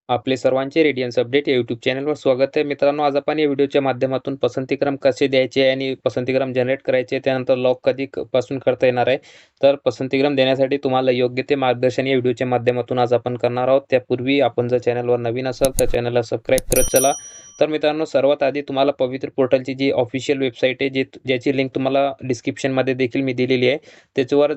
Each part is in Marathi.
आपले सर्वांचे रेडियन्स अपडेट या यूट्यूब चॅनलवर स्वागत आहे. मित्रांनो, आज आपण या व्हिडिओच्या माध्यमातून पसंतीक्रम कसे द्यायचे आणि पसंतीक्रम जनरेट करायचे, त्यानंतर लॉक कधी पासून करता येणार आहे. तर पसंतीक्रम देण्यासाठी तुम्हाला योग्य ते मार्गदर्शन या व्हिडिओच्या माध्यमातून आज आपण करणार आहोत. त्यापूर्वी आपण जर चॅनलवर नवीन असाल तर चॅनलला सबस्क्राईब करत चला. तर मित्रांनो, सर्वात आधी तुम्हाला पवित्र पोर्टलची जी ऑफिशियल वेबसाईट आहे, ज्याची लिंक तुम्हाला डिस्क्रिप्शनमध्ये देखील मी दिलेली आहे, त्याच्यावर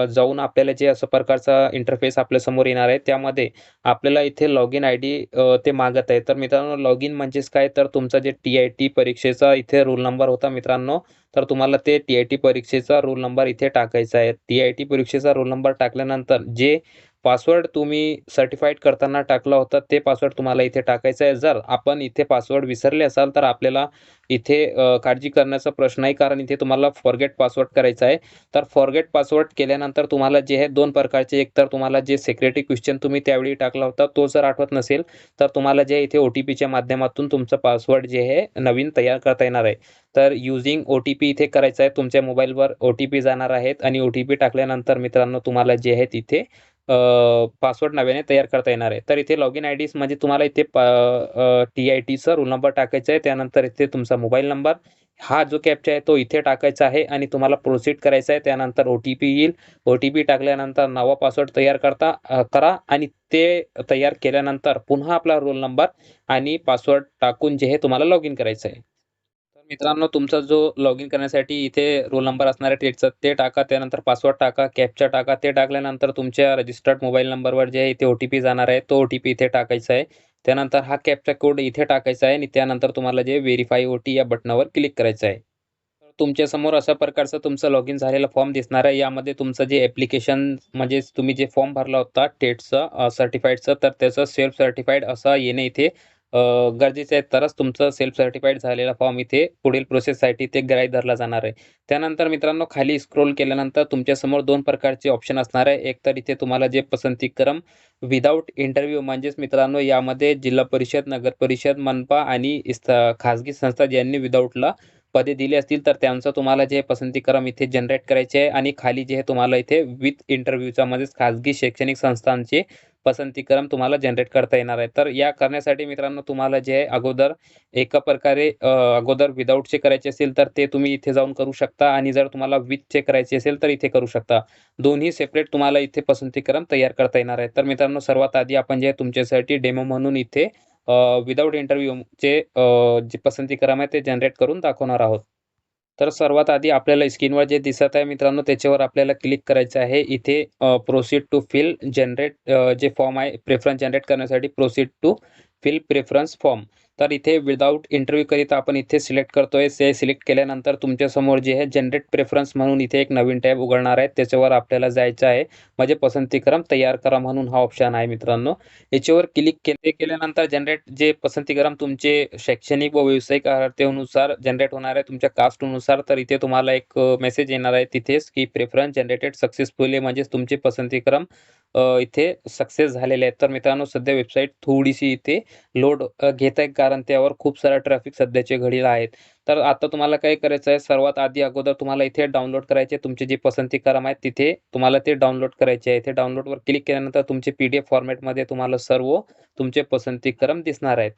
जाऊन आपल्याला जे अशा प्रकारचा इंटरफेस आपल्यासमोर येणार आहे, त्यामध्ये आपल्याला इथे लॉग इन आय डी ते मागत आहे. तर मित्रांनो, लॉग इन म्हणजेच काय, तर तुमचा जे TIT परीक्षेचा इथे रोल नंबर होता मित्रांनो, तर तुम्हाला ते TIT परीक्षेचा रोल नंबर इथे टाकायचा आहे. TIT परीक्षेचा रोल नंबर टाकल्यानंतर जे पासवर्ड तुम्ही सर्टिफाईड करताना टाकला होता, ते पासवर्ड तुम्हाला इथे टाकायचा आहे. जर आपण इथे पासवर्ड विसरले असाल तर आपल्याला इथे काळजी करण्याचा प्रश्न आहे, कारण इथे तुम्हाला फॉरगेट पासवर्ड करायचा आहे. तर फॉरगेट पासवर्ड केल्यानंतर तुम्हाला जे आहे 2 प्रकारचे, एक तर तुम्हाला जे सिक्युरिटी क्वेश्चन तुम्ही त्यावेळी टाकला होता तो जर आठवत नसेल, तर तुम्हाला जे इथे OTPच्या माध्यमातून तुमचं पासवर्ड जे आहे नवीन तयार करता येणार आहे. तर युजिंग OTP इथे करायचा आहे. तुमच्या मोबाईलवर OTP जाणार आहेत आणि OTP टाकल्यानंतर मित्रांनो, तुम्हाला जे आहे तिथे पासवर्ड नव्याने तयार करता येणार आहे. तर इथे लॉगिन आयडीज म्हणजे तुम्हाला इथे TITचा रोल नंबर टाकायचा आहे. त्यानंतर इथे तुमचा मोबाईल नंबर, हा जो कॅप्चा आहे तो इथे टाकायचा आहे आणि तुम्हाला प्रोसीड करायचं आहे. त्यानंतर OTP येईल. OTP टाकल्यानंतर नवा पासवर्ड तयार करा आणि ते तयार केल्यानंतर पुन्हा आपला रोल नंबर आणि पासवर्ड टाकून जे हे तुम्हाला लॉग इन करायचं आहे. तर मित्रांनो, तुमचा जो लॉग इन करण्यासाठी इथे रोल नंबर असणार आहे टेटचा, ते टाका. त्यानंतर पासवर्ड टाका, कॅप्चा टाका. ते टाकल्यानंतर तुमच्या रजिस्टर्ड मोबाईल नंबरवर जे आहे इथे OTP जाणार आहे, तो OTP इथे टाकायचा आहे. त्यानंतर हा कॅप्चा कोड इथे टाकायचा आहे आणि त्यानंतर तुम्हाला जे व्हेरिफाय OT या बटनावर क्लिक करायचं आहे. तर तुमच्यासमोर अशा प्रकारचं तुमचं लॉगिन झालेला फॉर्म दिसणार आहे. यामध्ये तुमचं जे ॲप्लिकेशन म्हणजे तुम्ही जे फॉर्म भरला होता टेटचं सर्टिफाईडचं, तर त्याचं सेल्फ सर्टिफाईड असा येणे इथे गरजेचं आहे. तरच तुमचं सेल्फ सर्टिफाईड झालेला फॉर्म इथे पुढील प्रोसेससाठी ते गृहीत धरला जाणार आहे. त्यानंतर मित्रांनो, खाली स्क्रोल केल्यानंतर तुमच्यासमोर 2 प्रकारचे ऑप्शन असणार आहे. एक तर इथे तुम्हाला जे पसंतीक्रम विदाऊट इंटरव्ह्यू म्हणजेच मित्रांनो, यामध्ये जिल्हा परिषद, नगर परिषद, मनपा आणि खाजगी संस्था ज्यांनी विदाऊटला पदे दिली असतील, तर त्यांचं तुम्हाला जे पसंतीक्रम इथे जनरेट करायचे आहे आणि खाली जे आहे तुम्हाला इथे विथ इंटरव्ह्यूचा म्हणजेच खाजगी शैक्षणिक संस्थांचे पसंतीक्रम तुम्हाला जनरेट करता येणार आहे. तर या करण्यासाठी मित्रांनो, तुम्हाला जे आहे अगोदर एका प्रकारे अगोदर विदाऊटचे करायचे असेल तर ते तुम्ही इथे जाऊन करू शकता आणि जर तुम्हाला विथचे करायचे असेल तर इथे करू शकता. दोन्ही सेपरेट तुम्हाला इथे पसंतीक्रम तयार करता येणार आहे. तर मित्रांनो, सर्वात आधी आपण जे आहे तुमच्यासाठी डेमो म्हणून इथे विदाऊट इंटरव्ह्यूचे जे पसंतीक्रम आहे ते जनरेट करून दाखवणार आहोत. तर सर्वात आधी आपल्याला स्क्रीनवर जे दिसत आहे मित्रांनो, त्याच्यावर आपल्याला क्लिक करायचं आहे. इथे प्रोसीड टू फिल जनरेट जे फॉर्म आहे प्रेफरन्स जनरेट करण्यासाठी proceed to fill preference form. तर इथे विदाऊट इंटरव्ह्यू करिता आपण इथे सिलेक्ट करतोय. ते सिलेक्ट केल्यानंतर तुमच्यासमोर जे आहे जनरेट प्रेफरन्स म्हणून इथे एक नवीन टॅब उघडणार आहे. त्याच्यावर आपल्याला जायचं आहे. म्हणजे पसंतीक्रम तयार करा म्हणून हा ऑप्शन आहे मित्रांनो. याच्यावर क्लिक केल्यानंतर जनरेट जे पसंतीक्रम तुमचे शैक्षणिक व व्यावसायिक अर्हतेनुसार जनरेट होणार आहे तुमच्या कास्टनुसार. तर इथे तुम्हाला एक मेसेज येणार आहे तिथेच, की प्रेफरन्स जनरेटेड सक्सेसफुली, म्हणजेच तुमचे पसंतीक्रम इथे सक्सेस झालेले आहेत. तर मित्रांनो, सध्या वेबसाईट थोडीशी इथे लोड घेत आहे, कारण त्यावर खूप सारा ट्रॅफिक सध्याच्या घडीला आहेत. तर आता तुम्हाला काय करायचं आहे, सर्वात आधी अगोदर तुम्हाला इथे डाउनलोड करायचे तुमचे जे पसंतीक्रम आहेत, तिथे तुम्हाला ते डाउनलोड करायचे आहे. इथे डाउनलोडवर क्लिक केल्यानंतर तुमचे PDF फॉर्मॅटमध्ये तुम्हाला सर्व तुमचे पसंतीक्रम दिसणार आहेत.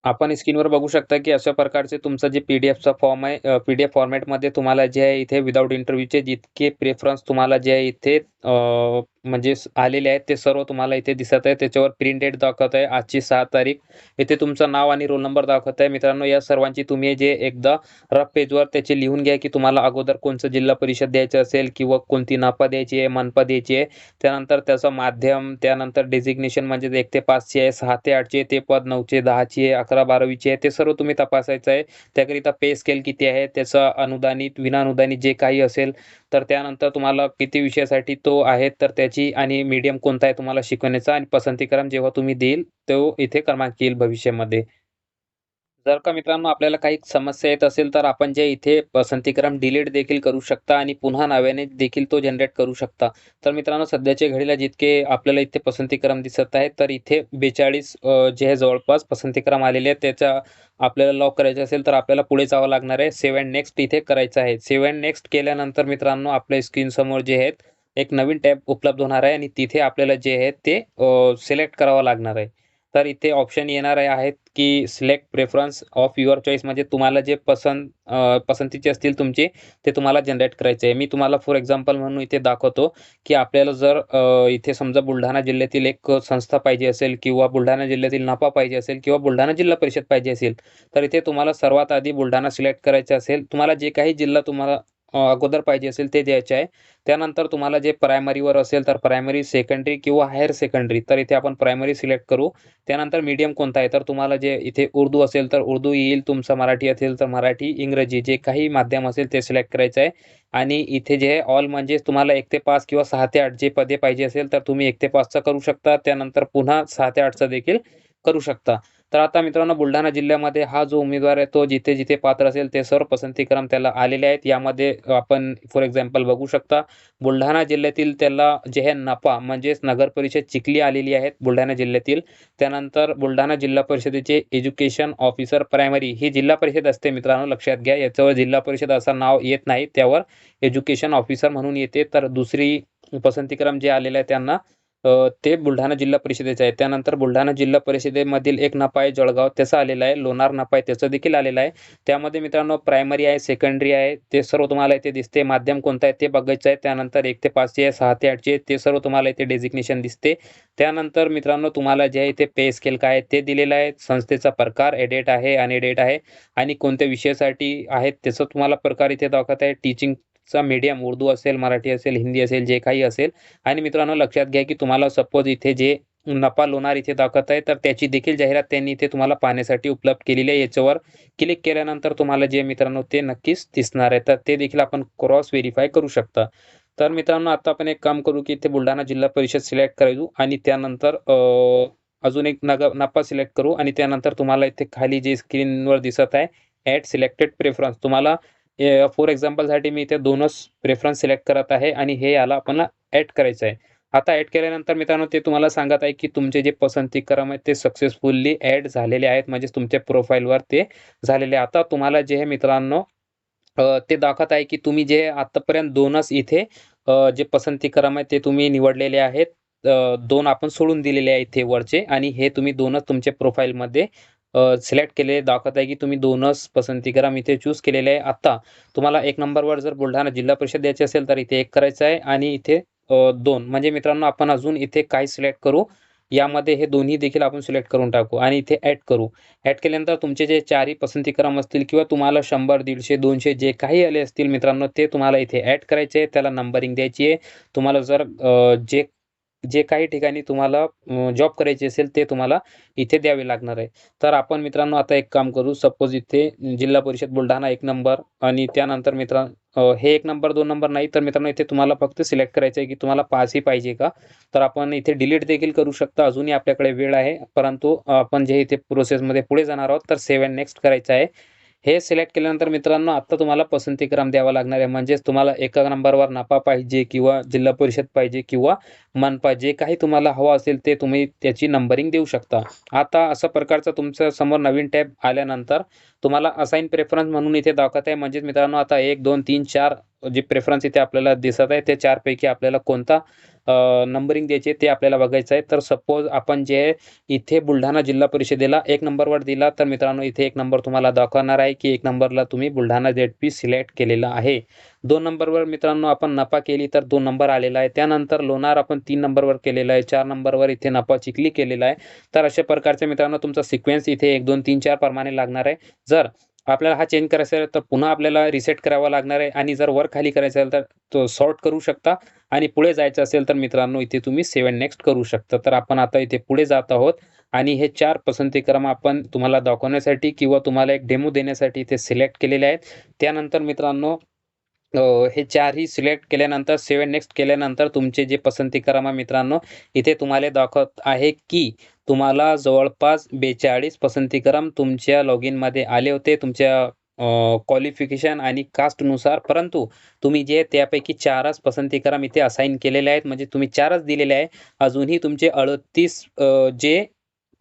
आपण स्क्रीनवर बघू शकता, की अशा प्रकारचे तुमचं जे PDFचा फॉर्म आहे, PDF फॉर्मॅटमध्ये तुम्हाला जे आहे इथे विदाऊट इंटरव्ह्यूचे जितके प्रेफरन्स तुम्हाला जे आहे इथे म्हणजे आलेले आहेत, ते सर्व तुम्हाला इथे दिसत आहे. त्याच्यावर प्रिंट डेट दाखवत आहे, आजची 6 तारीख. इथे तुमचं नाव आणि रोल नंबर दाखवत आहे. मित्रांनो, या सर्वांची तुम्ही जे एकदा रफ पेजवर त्याचे लिहून घ्या, की तुम्हाला अगोदर कोणचं जिल्हा परिषद द्यायचं असेल किंवा कोणती नापा द्यायची आहे, मनपा द्यायची आहे. त्यानंतर त्याचं माध्यम, त्यानंतर डेझिग्नेशन म्हणजे 1 ते 5 ची आहे, 6 ते 8 ची ते पद, 9 चे 10 ची आहे, 11-12 ची आहे. ते सर्व तुम्ही तपासायचं आहे. त्याकरिता पे स्केल किती आहे, त्याचं अनुदानित, विनाअनुदानित जे काही असेल, तर त्यानंतर तुम्हाला किती विषयासाठी तो आहे, तर त्याची आणि मीडियम कोणता आहे तुम्हाला शिकवण्याचा आणि पसंतीक्रम जेव्हा तुम्ही देईल, तो इथे क्रमांक येईल भविष्यामध्ये. जर का मित्रांनो आपल्याला काही समस्या येत असेल, तर आपण जे इथे पसंतीक्रम डिलीट देखील करू शकता आणि पुन्हा नव्याने देखील तो जनरेट करू शकता. तर मित्रांनो, सध्याच्या घडीला जितके आपल्याला इथे पसंतीक्रम दिसत आहेत, तर इथे 42 जे आहे जवळपास पसंतीक्रम आलेले आहेत. त्याचा आपल्याला लॉक करायचे असेल, तर आपल्याला पुढे जावं लागणार आहे. सेव्ह एंड नेक्स्ट इथे करायचं आहे. सेव्ह एंड नेक्स्ट केल्यानंतर मित्रांनो, आपल्या स्क्रीनसमोर जे आहेत एक नवीन टॅब उपलब्ध होणार आहे आणि तिथे आपल्याला जे आहे ते सिलेक्ट करावं लागणार आहे. तर इथे ऑप्शन येणार आहेत की select preference of your choice, म्हणजे तुम्हाला जे पसंतीचे असतील तुमचे ते तुम्हाला जनरेट करायचे आहे. मी तुम्हाला फॉर एक्झाम्पल म्हणून इथे दाखवतो की आपल्याला जर इथे समजा बुलढाणा जिल्ह्यातील एक संस्था पाहिजे असेल किंवा बुलढाणा जिल्ह्यातील नफा पाहिजे असेल किंवा बुलढाणा जिल्हा परिषद पाहिजे असेल, तर इथे तुम्हाला सर्वात आधी बुलढाणा सिलेक्ट करायचं असेल. तुम्हाला जे काही जिल्हा तुम्हाला अगोदर पाहिजे असेल ते द्यायचे आहे. त्यानंतर तुम्हाला जे प्रायमरीवर असेल तर प्रायमरी, सेकंडरी किंवा हायर सेकंडरी, तर इथे आपण प्रायमरी सिलेक्ट करू. त्यानंतर मीडियम कोणता आहे, तर तुम्हाला जे इथे उर्दू असेल तर उर्दू येईल, तुमचं मराठी असेल तर मराठी, इंग्रजी जे काही माध्यम असेल ते सिलेक्ट करायचं आहे. आणि इथे जे ऑल म्हणजे तुम्हाला 1 ते 5 किंवा 6 ते 8 जे पदे पाहिजे असेल तर तुम्ही 1 ते 5चा करू शकता. त्यानंतर पुन्हा 6 ते 8चा देखील करू शकता. तर आता मित्रांनो बुलढाणा जिल्ह्यामध्ये हा जो उमेदवार आहे तो जिथे-जिथे पात्र असेल ते सर्व पसंतीक्रम त्याला आलेले आहेत. यामध्ये आपण फॉर एक्झाम्पल बघू शकता बुलढाणा जिल्ह्यातील त्याला जे आहे नफा म्हणजेच नगर परिषद चिखली आलेली आहेत बुलढाणा जिल्ह्यातील. त्यानंतर बुलढाणा जिल्हा परिषदेचे एज्युकेशन ऑफिसर प्रायमरी ही जिल्हा परिषद असते मित्रांनो, लक्षात घ्या. याच्यावर जिल्हा परिषद असं नाव येत नाही, त्यावर एज्युकेशन ऑफिसर म्हणून येते. तर दुसरी पसंतीक्रम जे आलेलं आहे त्यांना ते बुलढाणा जिल्हा परिषदेचं आहे. त्यानंतर बुलढाणा जिल्हा परिषदेमधील एक नफा आहे जळगाव, त्याचा आलेला आहे. लोणार नफा आहे त्याचं देखील आलेलं आहे. त्यामध्ये मित्रांनो प्रायमरी आहे, सेकंडरी आहे, ते सर्व तुम्हाला इथे दिसते. माध्यम कोणतं आहे ते बघायचं आहे. त्यानंतर 1 ते 5 आहे, 6 ते 8 ते सर्व तुम्हाला इथे डेझिग्नेशन दिसते. त्यानंतर मित्रांनो तुम्हाला जे आहे इथे पे स्केल काय आहे ते दिलेलं आहे. संस्थेचा प्रकार एडेड आहे, अनएडेड आहे आणि कोणत्या विषयासाठी आहेत त्याचं तुम्हाला प्रकार इथे दाखवत आहे. टीचिंगचा मीडियम उर्दू असेल, मराठी असेल, हिंदी असेल, जे काही असेल. आणि मित्रांनो लक्षात घ्या की तुम्हाला सपोज इथे जे नफा लोणार इथे दाखवत आहे तर त्याची देखील जाहिरात त्यांनी इथे तुम्हाला पाहण्यासाठी उपलब्ध केलेली आहे. याच्यावर क्लिक केल्यानंतर तुम्हाला जे मित्रांनो ते नक्कीच दिसणार आहे. तर ते देखील आपण क्रॉस व्हेरीफाय करू शकता. तर मित्रांनो आता आपण एक काम करू की इथे बुलढाणा जिल्हा परिषद सिलेक्ट करू आणि त्यानंतर अजून एक नफा सिलेक्ट करू आणि त्यानंतर तुम्हाला इथे खाली जे स्क्रीनवर दिसत आहे ॲड सिलेक्टेड प्रेफरन्स, तुम्हाला फॉर एक्झाम्पलसाठी मी इथे 2च प्रेफरन्स सिलेक्ट करत आहे आणि हे याला आपल्याला ॲड करायचं आहे. आता ॲड केल्यानंतर मित्रांनो ते तुम्हाला सांगत आहे की तुमचे जे पसंतीक्रम आहेत ते सक्सेसफुली ॲड झालेले आहेत, म्हणजेच तुमच्या प्रोफाईलवर ते झालेले आहे. आता तुम्हाला जे आहे मित्रांनो ते दाखवत आहे की तुम्ही जे आतापर्यंत 2च इथे जे पसंतीक्रम आहे ते तुम्ही निवडलेले आहेत. 2 आपण सोडून दिलेले आहे इथे वरचे आणि हे तुम्ही 2च तुमच्या प्रोफाईलमध्ये सिलेक्ट केलेले दाखवत आहे की तुम्ही 2च पसंतीक्रम इथे चूज केलेले आहे. आता तुम्हाला 1 नंबरवर जर बुलढाणा जिल्हा परिषद द्यायची असेल तर इथे 1 करायचं आहे आणि इथे 2 म्हणजे मित्रांनो आपण अजून इथे काय सिलेक्ट करू, यामध्ये हे दोन्ही देखील आपण सिलेक्ट करून टाकू आणि इथे ॲड करू. ॲड केल्यानंतर तुमचे जे 4ही पसंतीक्रम असतील किंवा तुम्हाला 100, 150, 200 जे काही आले असतील मित्रांनो ते तुम्हाला इथे ॲड करायचे आहे. त्याला नंबरिंग द्यायची आहे. तुम्हाला जर जे जे काही ठिकाणी तुम्हाला जॉब करायची असेल ते तुम्हाला इथे द्यावे लागणार आहे. तर आपण मित्रांनो आता एक काम करू. सपोज इथे जिल्हा परिषद बुलढाणा 1 नंबर आणि त्यानंतर हे 1 नंबर 2 नंबर नाही तर मित्रांनो इथे तुम्हाला फक्त सिलेक्ट करायचं आहे की तुम्हाला 5 ही पाहिजे का? तर आपण इथे डिलीट देखील करू शकता. अजूनही आपल्याकडे वेळ आहे. परंतु आपण जे इथे प्रोसेसमध्ये पुढे जाणार आहोत तर सेव्ह अँड नेक्स्ट करायचं आहे. हे सिलेक्ट केल्यानंतर मित्रांनो आता तुम्हाला पसंतीक्रम द्यावा लागणार आहे. म्हणजेच तुम्हाला 1 नंबरवर नफा पाहिजे किंवा जिल्हा परिषद पाहिजे किंवा मनपा जे काही तुम्हाला हवं असेल ते तुम्ही त्याची नंबरिंग देऊ शकता. आता अशा प्रकारचा तुमच्या समोर नवीन टॅब आल्यानंतर तुम्हाला असाइन प्रेफरन्स म्हणून इथे दाखवत आहे. म्हणजेच मित्रांनो आता 1, 2, 3, 4 जे प्रेफरन्स इथे आपल्याला दिसत आहे त्या 4 पैकी आपल्याला कोणता नंबरिंग द्यायची ते आपल्याला बघायचं आहे. तर सपोज आपण जे इथे बुलढाणा जिल्हा परिषदेला 1 नंबरवर दिला तर मित्रांनो इथे 1 नंबर तुम्हाला दाखवणार आहे की 1 नंबरला तुम्ही बुलढाणा ZP सिलेक्ट केलेला आहे. 2 नंबरवर मित्रांनो आपण नफा केली तर 2 नंबर आलेला आहे. त्यानंतर लोणार आपण 3 नंबरवर केलेला आहे. 4 नंबरवर इथे नफा चिखली केलेला आहे. तर अशा प्रकारचे मित्रांनो तुमचा सिक्वेन्स इथे 1, 2, 3, 4 प्रमाणे लागणार आहे. जर आपल्याला हा चेंज करायचा असेल तर पुन्हा आपल्याला रिसेट करावा लागणार आहे आणि जर वर खाली करायचं असेल तर तो सॉर्ट करू शकता आणि पुढे जायचं असेल तर मित्रांनो इथे तुम्ही सेव्ह अँड नेक्स्ट करू शकता. तर आपण आता इथे पुढे जात आहोत आणि हे 4 पसंतीक्रम आपण तुम्हाला दाखवण्यासाठी किंवा तुम्हाला एक डेमो देण्यासाठी इथे सिलेक्ट केलेले आहेत. त्यानंतर मित्रांनो हे 4ही सिलेक्ट केल्यानंतर सेव्ह नेक्स्ट केल्यानंतर तुमचे जे पसंतीक्रम आहे मित्रांनो इथे तुम्हाला दाखवत आहे की तुम्हाला जवळपास 42 पसंतीक्रम तुमच्या लॉगिनमध्ये आले होते तुमच्या क्वालिफिकेशन आणि कास्टनुसार. परंतु तुम्ही जे त्यापैकी 4च पसंतीक्रम इथे असाइन केलेले आहेत, म्हणजे तुम्ही 4च दिलेले आहे. अजूनही तुमचे 38 जे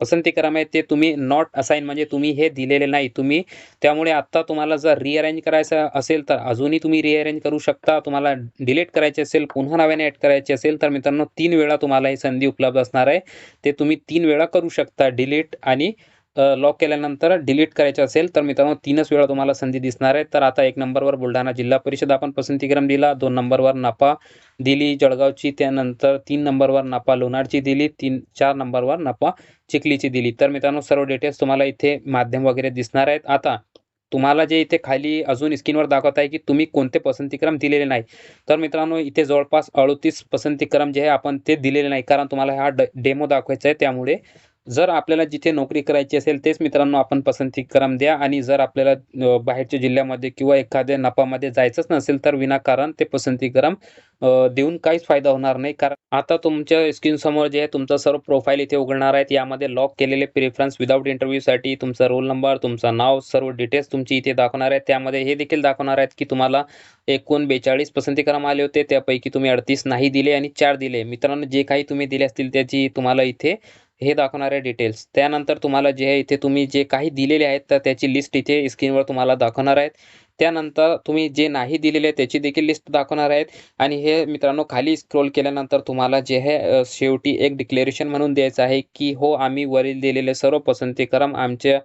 पसंतीक्रम आहे ते तुम्ही नॉट असाइन म्हणजे तुम्ही हे दिलेले नाही तुम्ही. त्यामुळे आत्ता तुम्हाला जर रिअरेंज करायचं असेल तर अजूनही तुम्ही रिअरेंज करू शकता. तुम्हाला डिलीट करायचे असेल, पुन्हा नव्याने ॲड करायचे असेल तर मित्रांनो 3 वेळा तुम्हाला ही संधी उपलब्ध असणार आहे. ते तुम्ही 3 वेळा करू शकता डिलीट आणि लॉक केल्यानंतर डिलीट करायचं असेल तर मित्रांनो 3च वेळा तुम्हाला संधी दिसणार आहे. तर आता 1 नंबरवर बुलढाणा जिल्हा परिषद आपण पसंतीक्रम दिला, 2 नंबरवर नापा दिली जळगावची, त्यानंतर 3 नंबरवर नापा लोणारची दिली, 4 नंबरवर नापा चिखलीची दिली. तर मित्रांनो सर्व डिटेल्स तुम्हाला इथे माध्यम वगैरे दिसणार आहेत. आता तुम्हाला जे इथे खाली अजून स्क्रीनवर दाखवत आहे की तुम्ही कोणते पसंतीक्रम दिलेले नाही. तर मित्रांनो इथे जवळपास 38 पसंतीक्रम जे आहे आपण ते दिलेले नाही, कारण तुम्हाला हा डेमो दाखवायचा आहे. त्यामुळे जर आपल्याला जिथे नोकरी करायची असेल तेच मित्रांनो आपण पसंतीक्रम द्या. आणि जर आपल्याला बाहेरच्या जिल्ह्यामध्ये किंवा एखाद्या नपामध्ये जायचंच नसेल तर विनाकारण ते पसंतीक्रम देऊन काहीच फायदा होणार नाही. कारण आता तुमच्या स्क्रीनसमोर जे आहे तुमचं सर्व प्रोफाईल इथे उघडणार आहेत. यामध्ये लॉक केलेले प्रेफरन्स विदाऊट इंटरव्ह्यूसाठी तुमचा रोल नंबर, तुमचं नाव, सर्व डिटेल्स तुमची इथे दाखवणार आहेत. त्यामध्ये हे देखील दाखवणार आहेत की तुम्हाला एकूण 42 पसंतीक्रम आले होते, त्यापैकी तुम्ही 38 नाही दिले आणि 4 दिले. मित्रांनो जे काही तुम्ही दिले असतील त्याची तुम्हाला इथे हे दाखवणार आहे डिटेल्स. त्यानंतर तुम्हाला जे आहे इथे तुम्ही जे काही दिलेले आहेत तर त्याची लिस्ट इथे स्क्रीनवर तुम्हाला दाखवणार आहेत. त्यानंतर तुम्ही जे नाही दिलेले आहे त्याची देखील लिस्ट दाखवणार आहेत. आणि हे मित्रांनो खाली स्क्रोल केल्यानंतर तुम्हाला जे आहे शेवटी एक डिक्लेरेशन म्हणून द्यायचं आहे की हो आम्ही वरील दिलेले सर्व पसंतीक्रम आमच्या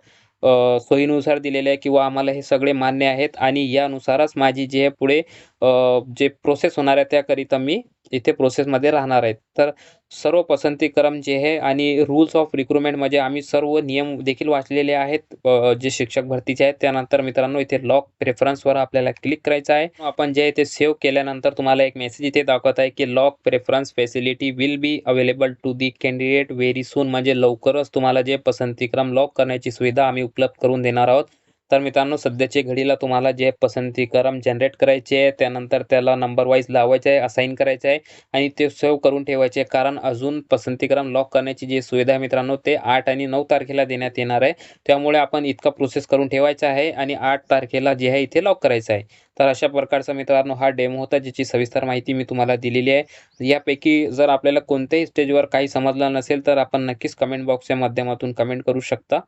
सोयीनुसार दिलेले आहे किंवा आम्हाला हे सगळे मान्य आहेत आणि यानुसारच माझी जे आहे पुढे जे प्रोसेस होणार आहे त्याकरिता मी इथे प्रोसेसमध्ये राहणार आहेत. तर सर्व पसंतीक्रम जे आहे आणि रूल्स ऑफ रिक्रुटमेंट म्हणजे आम्ही सर्व नियम देखील वाचलेले आहेत जे शिक्षक भरतीचे आहेत. त्यानंतर मित्रांनो इथे लॉक प्रेफरन्सवर आपल्याला क्लिक करायचं आहे. आपण जे आहे ते सेव्ह केल्यानंतर तुम्हाला एक मेसेज इथे दाखवत आहे की lock preference facility will be available to the candidate very soon, म्हणजे लवकरच तुम्हाला जे पसंतीक्रम लॉक करण्याची सुविधा आम्ही उपलब्ध करून देणार आहोत. तर मित्रांनो सध्याच्या घडीला तुम्हाला जे पसंतीक्रम जनरेट करायचे आहे, त्यानंतर त्याला नंबर वाईज लावायचं आहे, असाइन करायचं आहे आणि ते सेव्ह करून ठेवायचे आहे. कारण अजून पसंतीक्रम लॉक करण्याची जी सुविधा आहे मित्रांनो ते 8 आणि 9 तारखेला देण्यात येणार आहे. त्यामुळे आपण इतका प्रोसेस करून ठेवायचा आहे आणि 8 तारखेला जे आहे इथे लॉक करायचं आहे. तर अशा प्रकारचा मित्रांनो हा डेमो होता, ज्याची सविस्तर माहिती मी तुम्हाला दिलेली आहे. यापैकी जर आपल्याला कोणत्याही स्टेजवर काही समजलं नसेल तर आपण नक्कीच कमेंट बॉक्सच्या माध्यमातून कमेंट करू शकता.